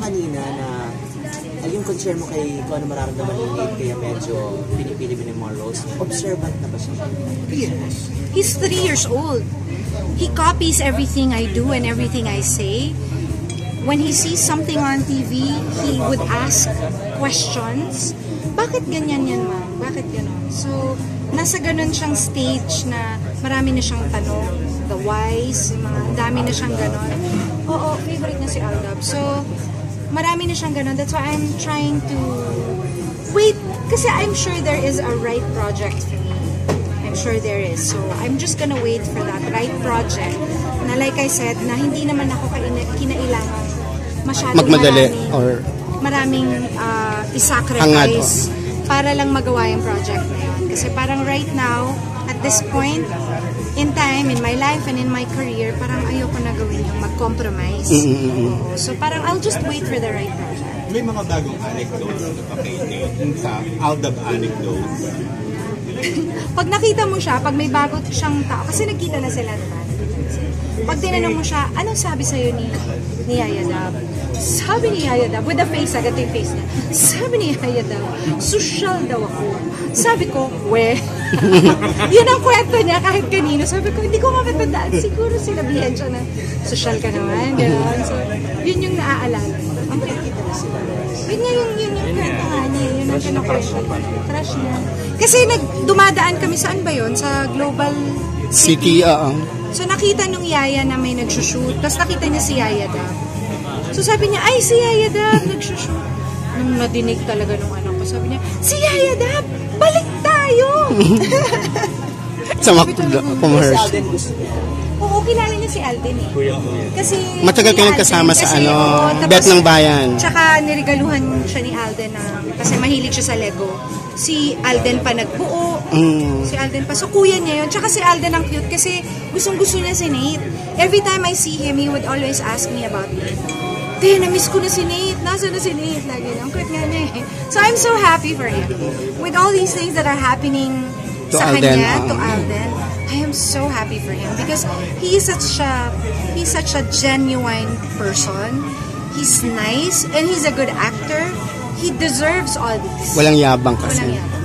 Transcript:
kanina na yung concern mo kay kung ano mararamdaman ni Nate, kaya medyo pinipili mo ng mga roles. Observant na ba siya? Yes. He's 3 years old. He copies everything I do and everything I say. When he sees something on TV, he would ask questions. Bakit ganyan yan, ma'am? Bakit ganon? So, nasa ganon siyang stage na marami na siyang tanong. The whys, dami na siyang ganon. Oo, favorite na si Aldab. So, marami na siyang ganon. That's why I'm trying to wait. Kasi I'm sure there is a right project for me. I'm sure there is. So, I'm just gonna wait for that right project. Na like I said, na hindi naman ako kinailangan masyadong maraming isacrifice para lang magawa yung project na yun. Kasi parang right now, at this point in time, in my life and in my career, parang ayoko na gawin yung mag-compromise. So parang I'll just wait for the right project. May mga bagong anecdotes na kay Nate sa Aldab anecdotes. Pag nakita mo siya, pag may bago siyang tao, kasi nagkita na sila, diba? Pag tinanong mo siya, anong sabi sa'yo ni Yaya Dab? Sabi ni Yaya Dab, with the face, agad yung face niya. Sabi ni Yaya Dab, social daw ako. Sabi ko, yun ang kwento niya kahit kanino. Sabi ko, hindi ko makatandaan. Siguro sinabihan siya na, social ka naman, gano'n. So, yun yung naaalala. Ang pinakita na sila. Yun yung kwento nga niya. Yun ang kinukwento. Crush niya. Kasi dumadaan kami, saan ba yun? Sa Global City. So nakita nung Yaya na may nagsushoot. Tapos nakita niya si Yaya Dab. So sabi niya, ay si Yaya Dab nagsushoot. Nung nadinig talaga nung anak ko, sabi niya, si Yaya Dab, balik tayo! Sa commercial. Oo, kilala niya si Alden eh. Kasi matagal kayo nagkasama sa Bet ng Bayan. Tsaka niregaluhan siya ni Alden na, kasi mahilig siya sa Lego. Si Alden pa nagbuo. Si Alden pa. So, kuya niya yun. Tsaka si Alden ang cute kasi gustong-gusto niya si Nate. Every time I see him, he would always ask me about Nate. Na-miss ko na si Nate. Nasaan na si Nate? Lagi. Ang cute nga niya eh. So, I'm so happy for him. With all these things that are happening sa kanya, to Alden, I am so happy for him because he's such a genuine person. He's nice and he's a good actor. He deserves all this. Walang yabang kasi. Walang yabang.